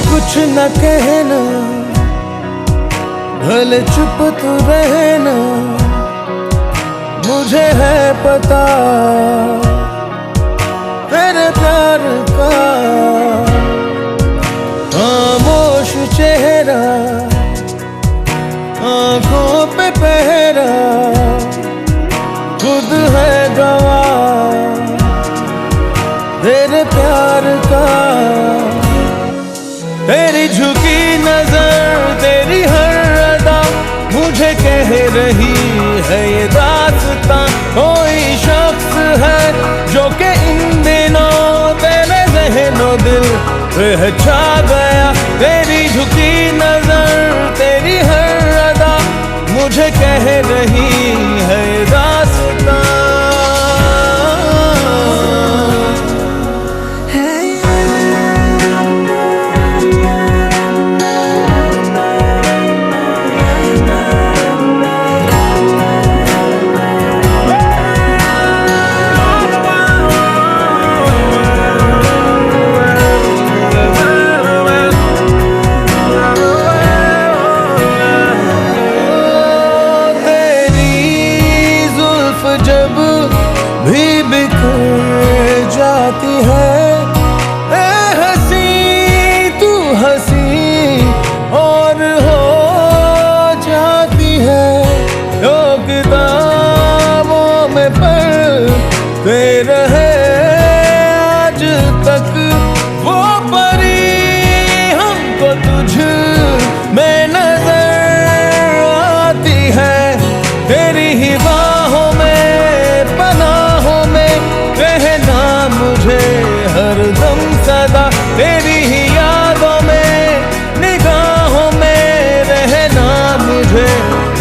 कुछ न कहना, भले चुप तू रहना, मुझे है पता तेरे प्यार का। खामोश चेहरा, आंखों पे पहरा, खुद है गवाह तेरे प्यार का। तेरी झुकी नजर, तेरी हर अदा मुझे कह रही है ये दास्तां। कोई शख्स है जो कि इन दिनों तेरे ज़हनो दिल पे छा गया। तेरी झुकी नजर, तेरी हर अदा मुझे कह रही है ये दास्तां। जब भी बिखर जाती है ए हंसी, तू हंसी और हो जाती है। लोग किताबों में पढ़ते रहे आज तक वो परी, हमको तुझ में नजर आती है। तेरी ही बाहों में, पनाहों में रहना मुझे हरदम सदा। तेरी ही यादों में, निगाहों में रहना मुझे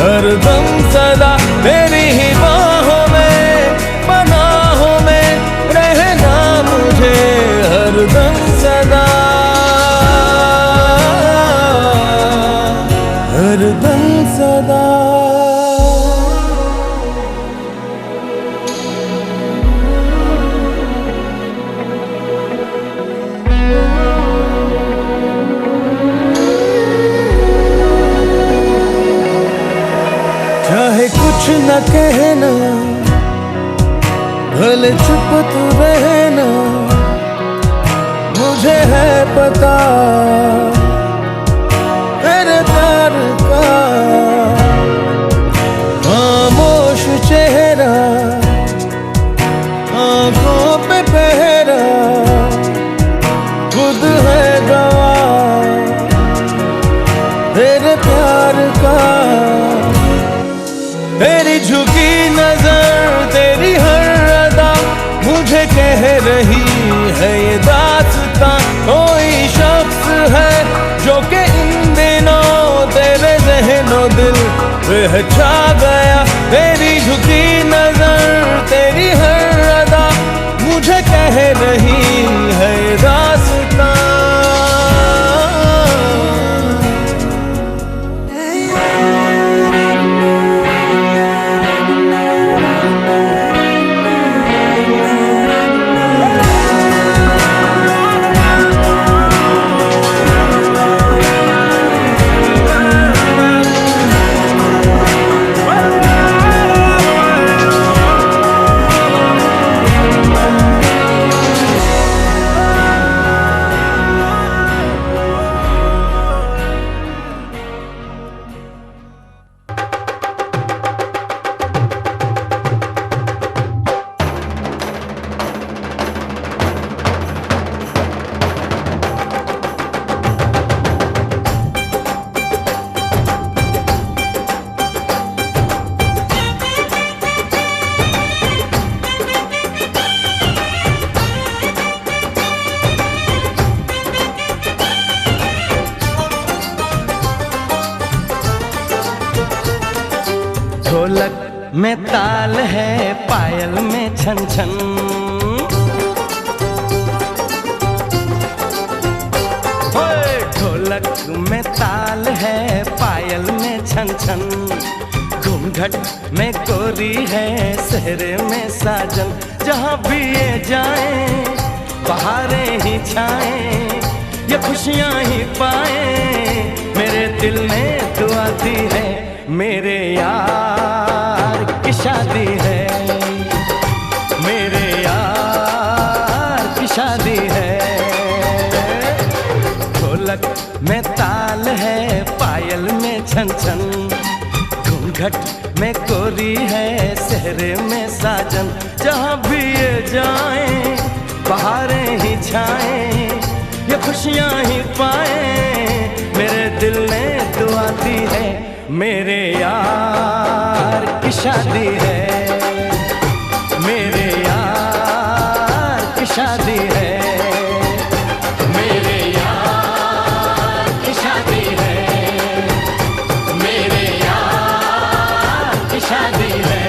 हरदम सदा। तेरी ही बाहों में, पनाहों में रहना मुझे हरदम सदा, हरदम सदा। चाहे कुछ न कहना, भले चुप तू रहना, मुझे है पता तेरे प्यार का। खामोश चेहरा, आंखों पे पहरा, खुद है गवाह तेरे प्यार का। तेरी झुकी नजर, तेरी हर अदा मुझे कह रही है ये दास्तां। कोई शख्स है जो कि इन दिनों तेरे ज़हनो दिल पे छा गया। तेरी झुकी नजर, तेरी हर अदा मुझे कह रही है ये दास्तां। ढोलक में ताल है, पायल में छन छन। ओए ढोलक में ताल है, पायल में छन छन। घूंघट में गोरी है, सेहरे में साजन। जहाँ भी ये जाए बहारें ही छाएं, ये खुशियाँ ही पाए। मेरे दिल ने दुआ दी है, मेरे यार की शादी है, मेरे यार की शादी है। ढोलक में ताल है, पायल में छन छन। घूंघट में गोरी है, सेहरे में साजन। जहाँ भी ये जाए बहारें ही छाएं, ये खुशियाँ ही पाए। मेरे दिल ने दुआ दी है, मेरे यार की शादी है, मेरे यार की शादी है, मेरे यार की शादी है, मेरे यार की शादी है।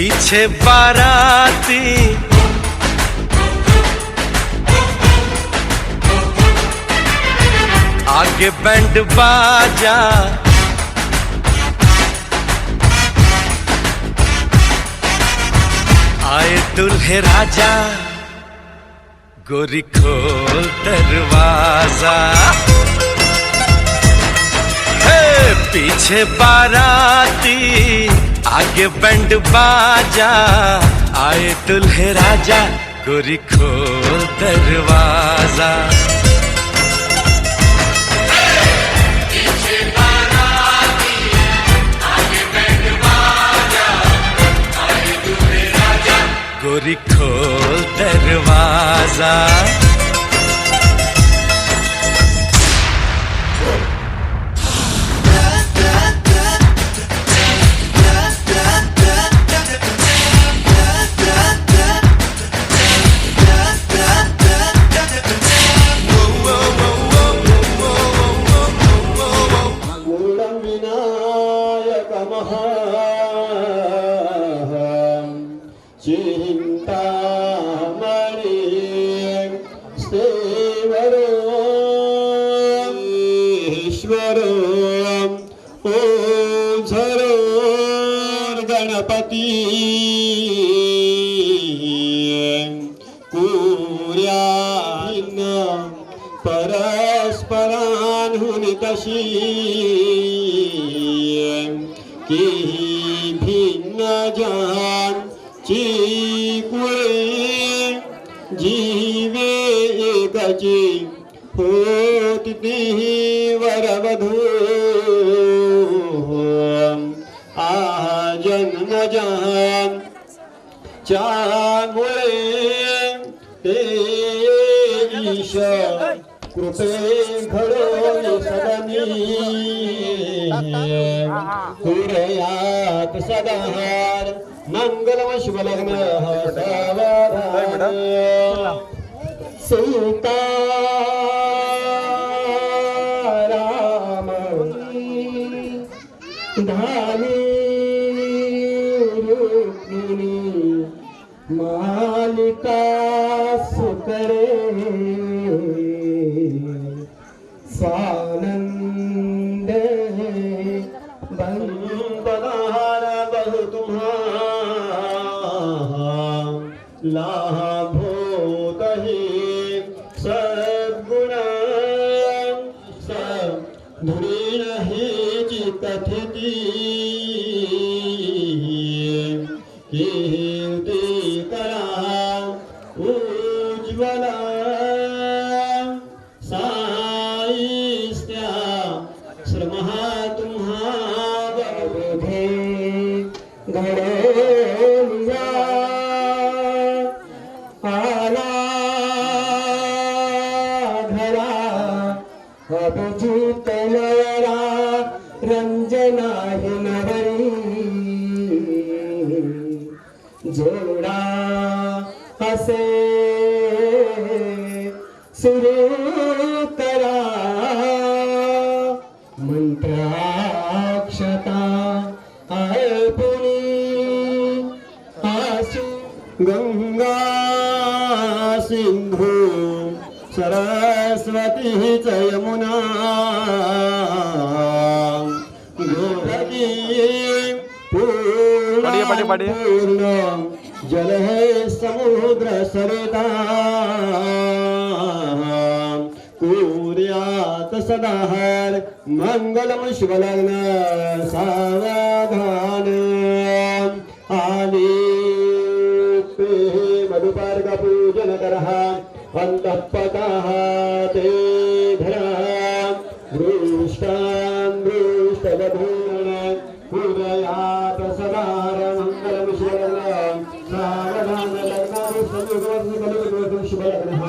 पीछे बाराती आगे बैंड बाजा, आए दुल्हे राजा, गोरी खोल दरवाजा। पीछे बाराती आगे बैंड बाजा, आए दुल्हे राजा, गोरी खोल दरवाजा। गोरी खोल दरवाजा। गणपती कुर्याहिन परस्परांहुन तशी की भिन्न जान चिकुळे जीवे एकची होती ती वरवधू जन्म जहान चांगुळे ते ईश कृपे घडोळ सदनी हृदयात सदाहार मंगलम शुभलग्न सावधान सीता धानी मालिका सुकरे स्वानंद बंदनार बहु तुम्हारा लाभो दही सद्गुण धुरी नहीं चितथी कीर्ति करा उज्ज्वला साईस्त्या श्रमहा तुम्हा बबुधे घडोलिया आला घरा अभिजित नयरा रंजना हिनवरी जोड़ा हसे सुरेतरा मंत्राक्षता अर्पुणी आसु गंगा सिंधु सरस्वती च यमुना गोमती पूर्ण जल है समुद्र सरिता कुर्यात सदाहर मंगलम शुभलग्न सावधान आली मधुपर्क पूजन करः अंतःपतः ते धरा दृष्टान् दृष्टवधून् हृदयात सदार मंगलम शुभलग्न सावधान लग्नादि संयुगवर्ष शुभलग्नः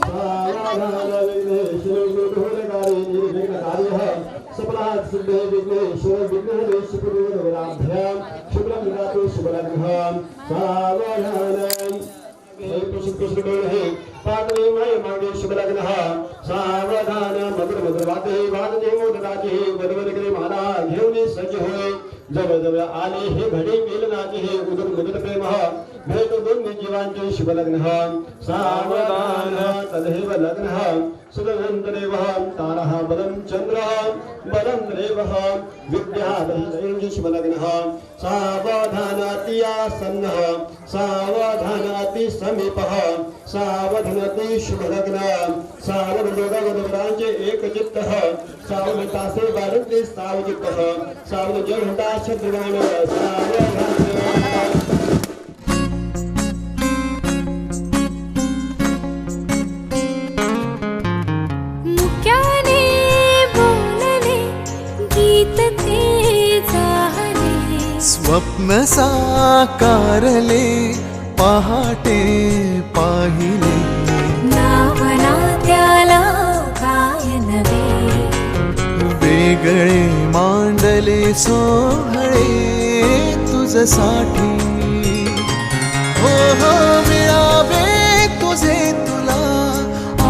सावधान विघ्नेश्वरकारि निर्विघ्नकार्यः सफलात् सिद्धे विघ्नेश्वर विघ्नहरेश पुरोगमनाभ्यां शुभं ददातु शुभलग्नः सावधान पादने मय मांगे शुभलग्नः सावधान मधुर मधुर वाते वादने मोदराजे वधवद करे महाराज घेऊन सज्ज होय जवळ जवळ आले हे घडे मिलनाचे हे उदर मुदत प्रेम भेट दोन जीवांचे शुभ लग्न सावधान तदेव लग्न सुदनंतरेव तारा बलं चंद्र बलं देव विद्या शुभ लग्न सावधानाति आसन्न सावधानाति समीप सावधानाति शुभ लग्न सावधानाचे एक चित्त सावध तासे बालते सावचित्त सावध जघटा शत्रुवान सावधान स्वप्न साकारले पहाटे पाहिले नावना त्याला काय नवे वेगळे मांडले सोहळे तुझसाठी हो हो मिळावे तुझे तुला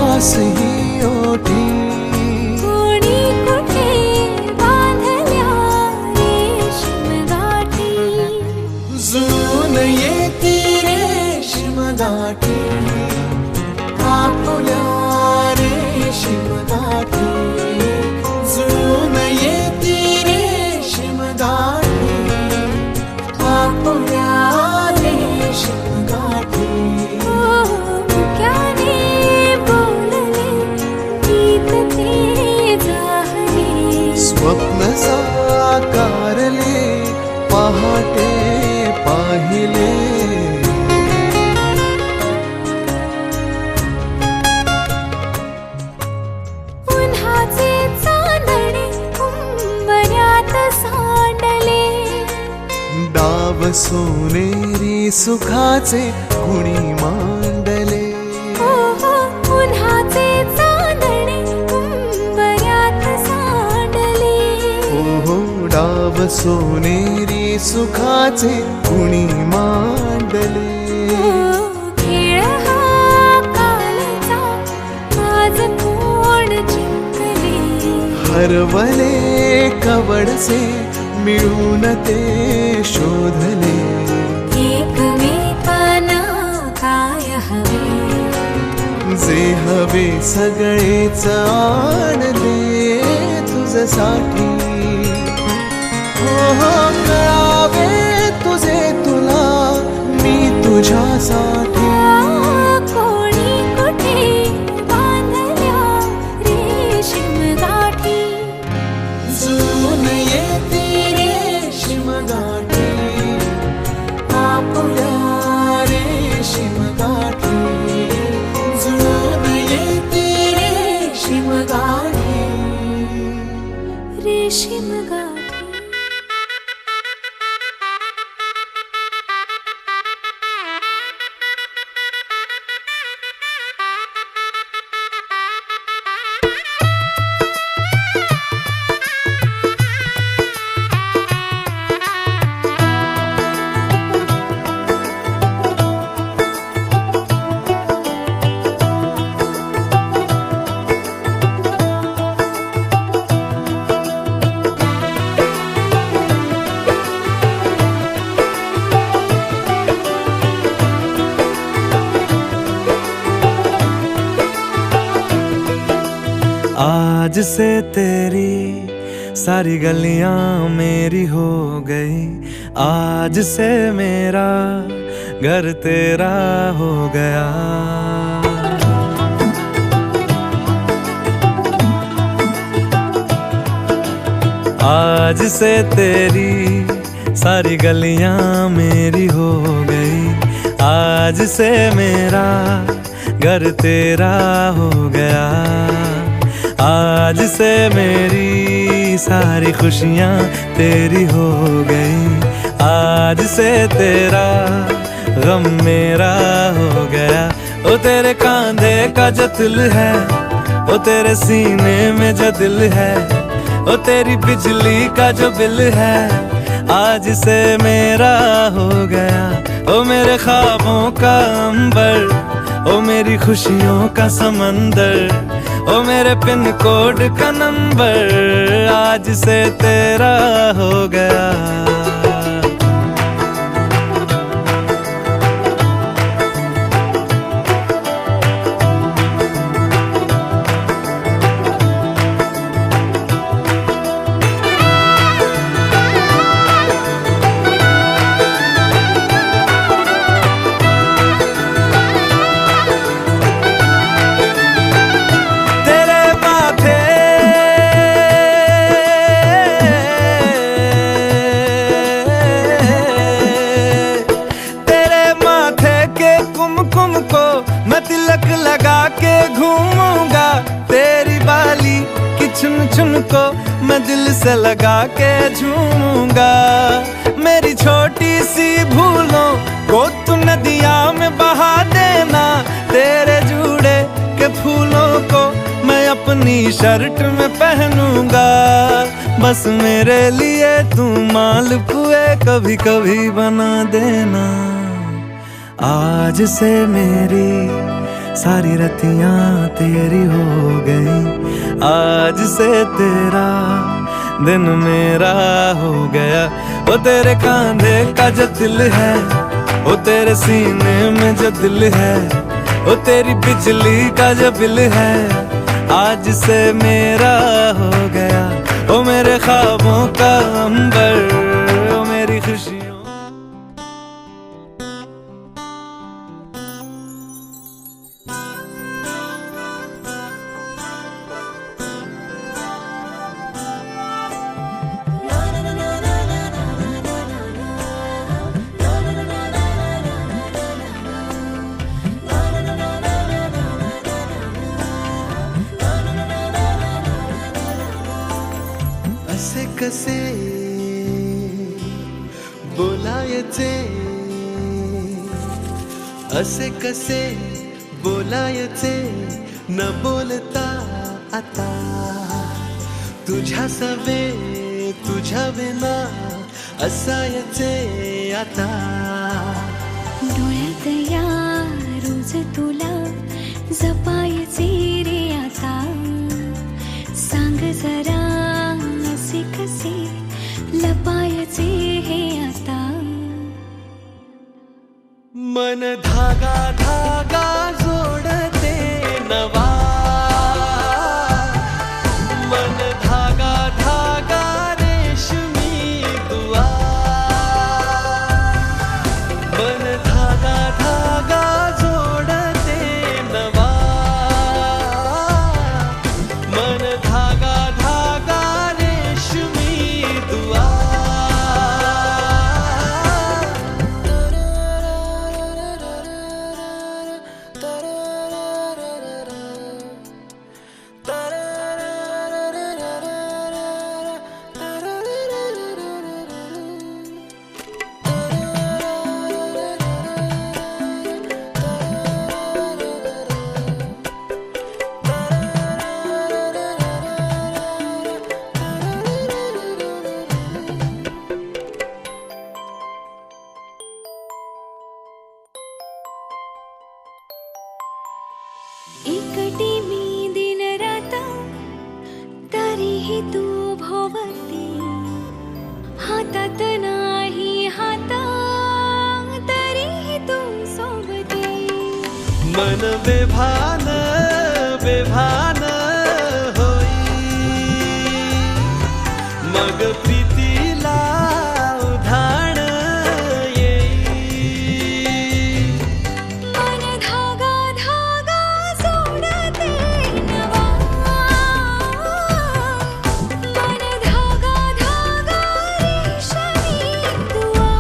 आसही ओठी कोणी कुठे बांधल्या रेशीम गाठी जून येती रेशीम गाठी आपुल्या रेशीम गाठी जून येती रेशीम गाठी आपुल्या रेशीम गाठी मुक्याने बोलले गीत ते जाहले स्वप्न साकारले पहाटे पाहिले उन्हाचे चांदणे उंबऱ्यात सांडले डाव सोनेरी सुखाचे कुणी मांडले उन्हाचे चांदणे उंबऱ्यात सांडले हो डाव सोनेरी सुखाचे कुणी मांडले खेळ हा कालचा आज कोण जिंकले हरवले कवडसे मिळून ते शोधले एकमेकांना काय हवे जे हवे सगळेच आणले तुझसाठी हो हो कळावे तुझे तुला मी तुझ्यासाठी कोणी कुठे बांधल्या रेशीम गाठी जून येते रेशीम गाठी आपुल्या रेशीम गाठी जून येते रेशीम गाठी रेशीम गाठी आज से तेरी सारी गलियां मेरी हो गई आज से मेरा घर तेरा हो गया आज से तेरी सारी गलियां मेरी हो गई आज से मेरा घर तेरा हो गया आज से मेरी सारी खुशियाँ तेरी हो गई आज से तेरा गम मेरा हो गया ओ तेरे कांधे का जो दिल है ओ तेरे सीने में जो दिल है ओ तेरी बिजली का जो बिल है आज से मेरा हो गया ओ मेरे ख्वाबों का अंबर ओ मेरी खुशियों का समंदर ओ मेरे पिन कोड का नंबर आज से तेरा हो गया। मैं तिलक लगा के घूमूंगा, तेरी बाली की चुन चुन को मैं दिल से लगा के झूमूंगा। मेरी छोटी सी भूलों को तू नदिया में बहा देना, तेरे जूड़े के फूलों को मैं अपनी शर्ट में पहनूंगा। बस मेरे लिए तू मालपुए कभी कभी बना देना। आज से मेरी सारी रतियां तेरी हो गई, आज से तेरा दिन मेरा हो गया। वो तेरे कांधे का जो दिल है, वो तेरे सीने में जो दिल है, वो तेरी बिजली का जो बिल है, आज से मेरा हो गया। वो मेरे ख्वाबों का अंबर, वो मेरी खुशियों। असे कसे बोलायचे, असे कसे बोलायचे न बोलता आता, तुझ्या सवे तुझ्या विना असायचे आता। डोळ्यात या रोज तुला जपायचे रे आता, सांग जरा असे कसे लपायचे हे आता। मन धागा धागा जोडते नवा, मन धागा धागा रेशमी दुआ, मन धागा धागा जोडते नवा, मन धागा धागा रेशमी दुआ। एकटी मी दिन रात तरीही तू भोवती, हातात नाही हात तरीही तू सोबती। मन बेभान बेभान होई, मग प्रीतीला उधाण येई। मन धागा धागा जोडते नवा, मन धागा धागा रेशमी दुआ।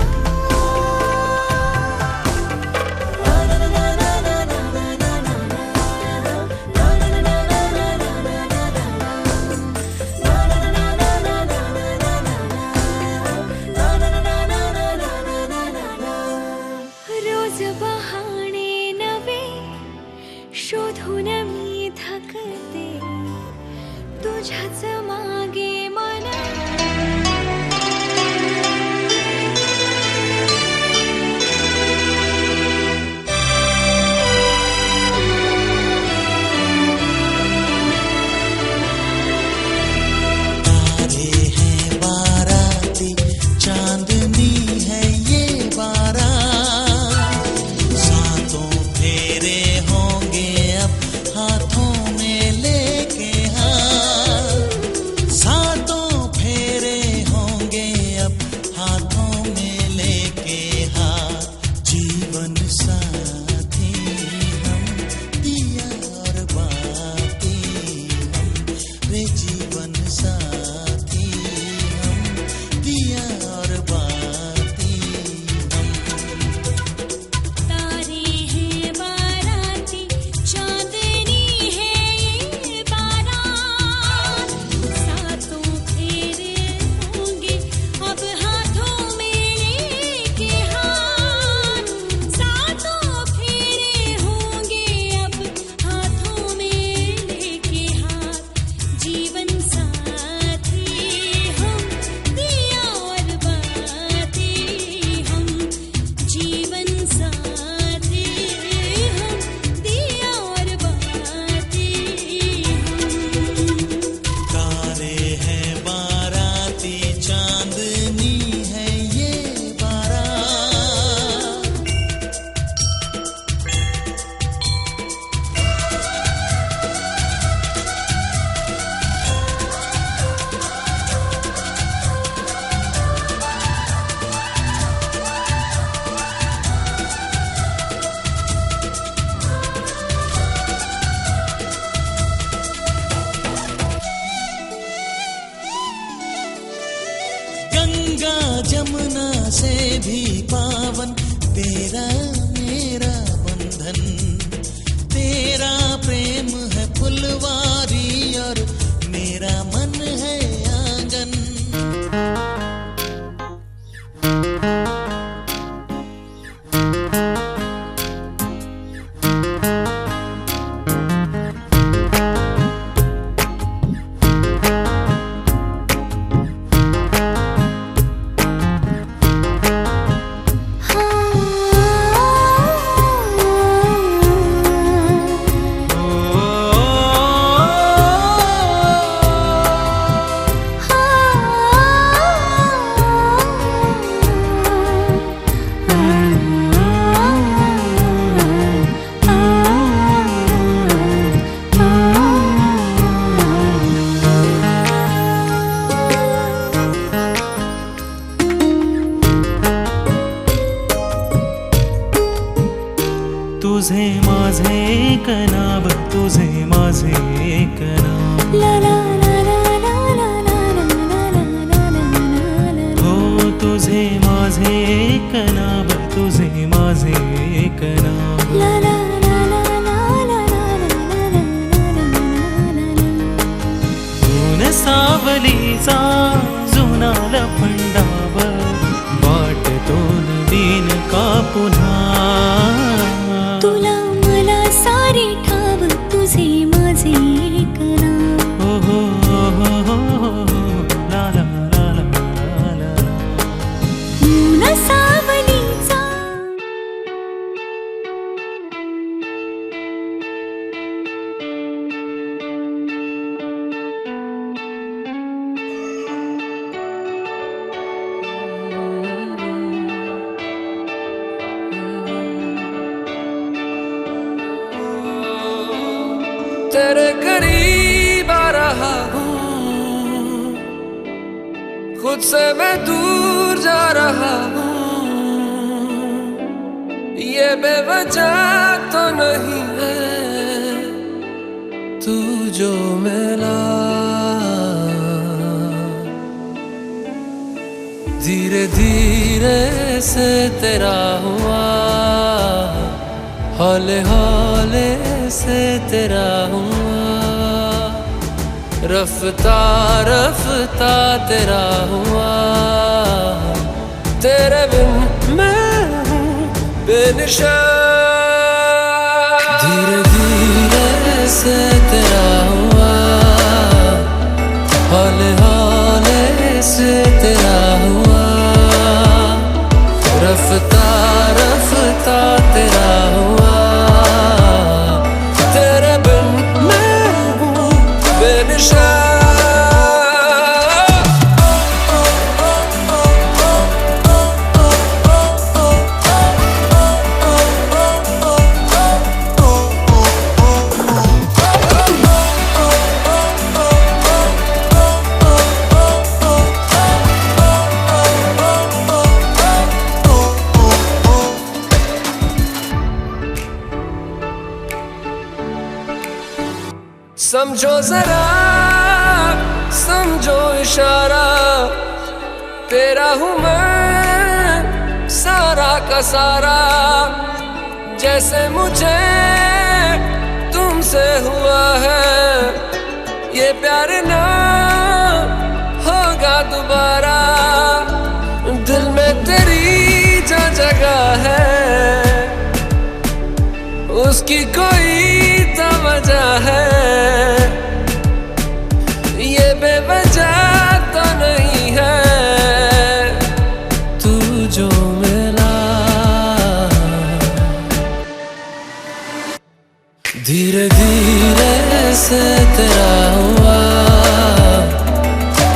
जमुना से भी पावन तेरा मेरा बंधन। तेरा प्रेम है फुलवारी और मेरा मन है आंगन। तुझे माझे कनाब, तुझे माझे कनाब, ला ला ला ला ला ला ला ला ला ला ला। हो तुझे माझे कनाब, तुझे माझे कनाब, ला ला ला ला ला ला ला ला ला ला। ऊन सावलीचा जुना लफंडाव वाटतो नवीन का पुन्हा। तुला मला सारी ठाव, तुझे माझे एक नाव। हो हो हो हो हो ला ला ला ला ला। ऊन सावलीचा तेरे करीब आ रहा हूँ, खुद से मैं दूर जा रहा हूँ। ये बेवजह तो नहीं है तू जो मिला। धीरे धीरे से तेरा हुआ, हौले हौले से तेरा हुआ। रफ्ता रफ्ता तेरा हुआ। तेरे बिन मैं हूँ बेनिशान। धीरे धीरे से तेरा हुआ, हौले हौले से तेरा हुआ। रफ्ता रफ्ता तेरा हुआ। तेरे बिन मैं हूँ बेनिशान। समझो जरा, समझो इशारा, तेरा हूँ मैं सारा का सारा। जैसे मुझे तुमसे हुआ है, ये प्यार ना होगा दोबारा। दिल में तेरी जो जगह है, उसकी कोई तो वजह है। ये बेवजह तो नहीं है तू जो मिला। धीरे धीरे से तेरा हुआ,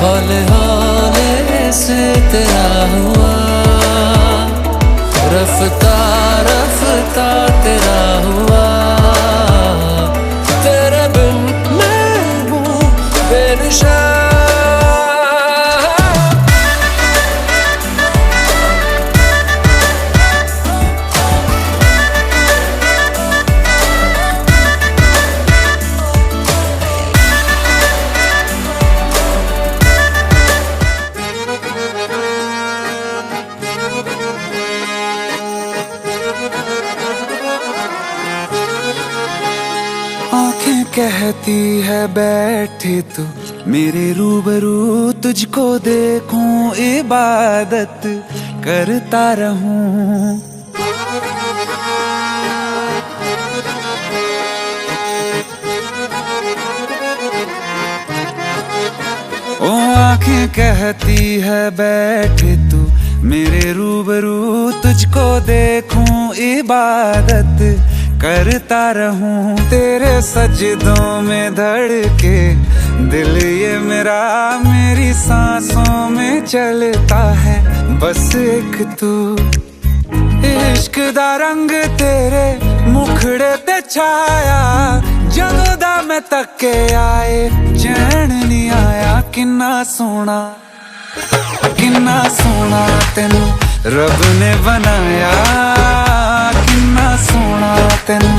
हौले हौले से तेरा हुआ। रफ्ता रफ्ता तेरा हुआ। तेरे बिन मैं हूँ बेनिशान। कहती है बैठे तो मेरे रूबरू तुझको देखूं, इबादत करता रहूं। ओ आंखें कहती है बैठे तू मेरे रूबरू तुझको देखूं, इबादत करता रहूं। तेरे सजदों में धड़के दिल ये मेरा, मेरी सांसों में चलता है बस एक तू। इश्क दा रंग तेरे मुखड़े ते छाया, जदों दा मैं तके आए चैन नहीं आया। किन्ना सोना तेनू रब ने बनाया, किन्ना सोना तेनू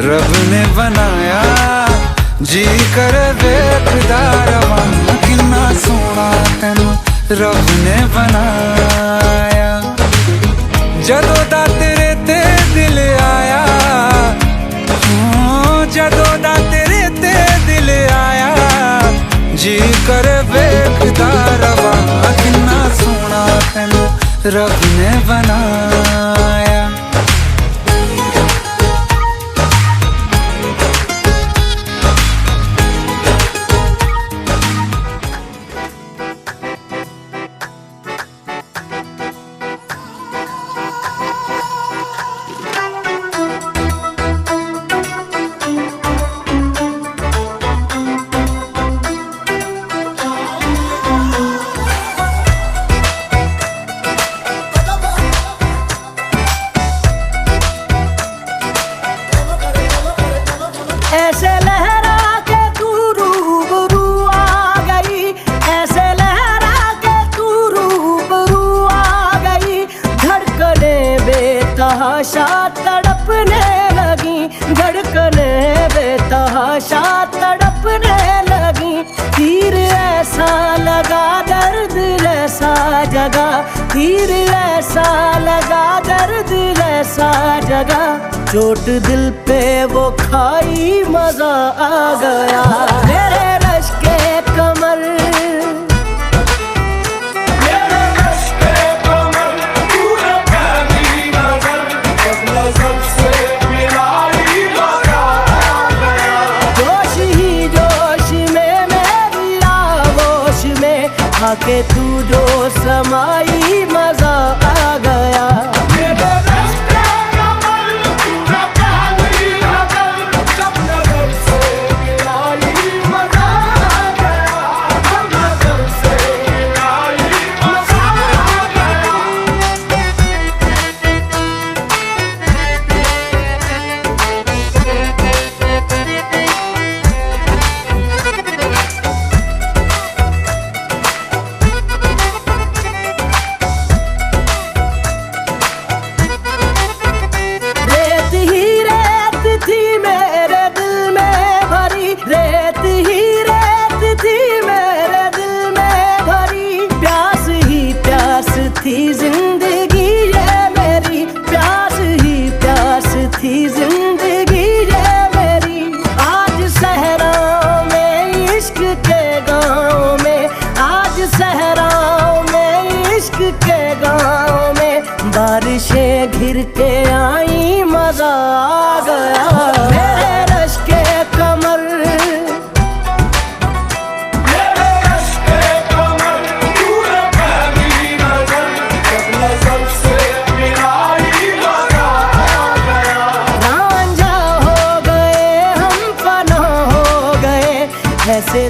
रब ने बनाया। जी कर वेखदा रवां, किन्ना सोना तेनू रब ने बनाया। जदों दा तेरे ते दिल आया, जदों दा तेरे ते दिल आया। जी कर वेखदा रवां, किन्ना सोना तेनू रब ने बनाया। ऐसे लहरा के तू रूबरू आ गई, ऐसे लहरा के तू रूबरू आ गई। धड़कने बेतहाशा तड़पने लगी, धड़कने बेतहाशा तड़पने लगी। तीर ऐसा लगा दर्द ऐसा जगा, तीर ऐसा लगा दर्द ऐसा जगा। चोट दिल पे वो खाई मजा आ गया। मेरे रश के कमर, मेरे रश के कमर, तूने पहली नजर जब नजर से मिलाई मजा आ गया। जोश ही जोश में मेरी आगोश में आके तू जो समाई मजा आ गया। रेत ही रेत थी मेरे दिल में भरी, प्यास ही प्यास थी जिंदगी ये मेरी, प्यास ही प्यास थी जिंदगी ये मेरी। आज सहराओं में इश्क के गाँव में, आज सहराओं में इश्क के गाँव में बारिशें घिर के आई मजा आ गया। मेरे रश के कमर, ऐसे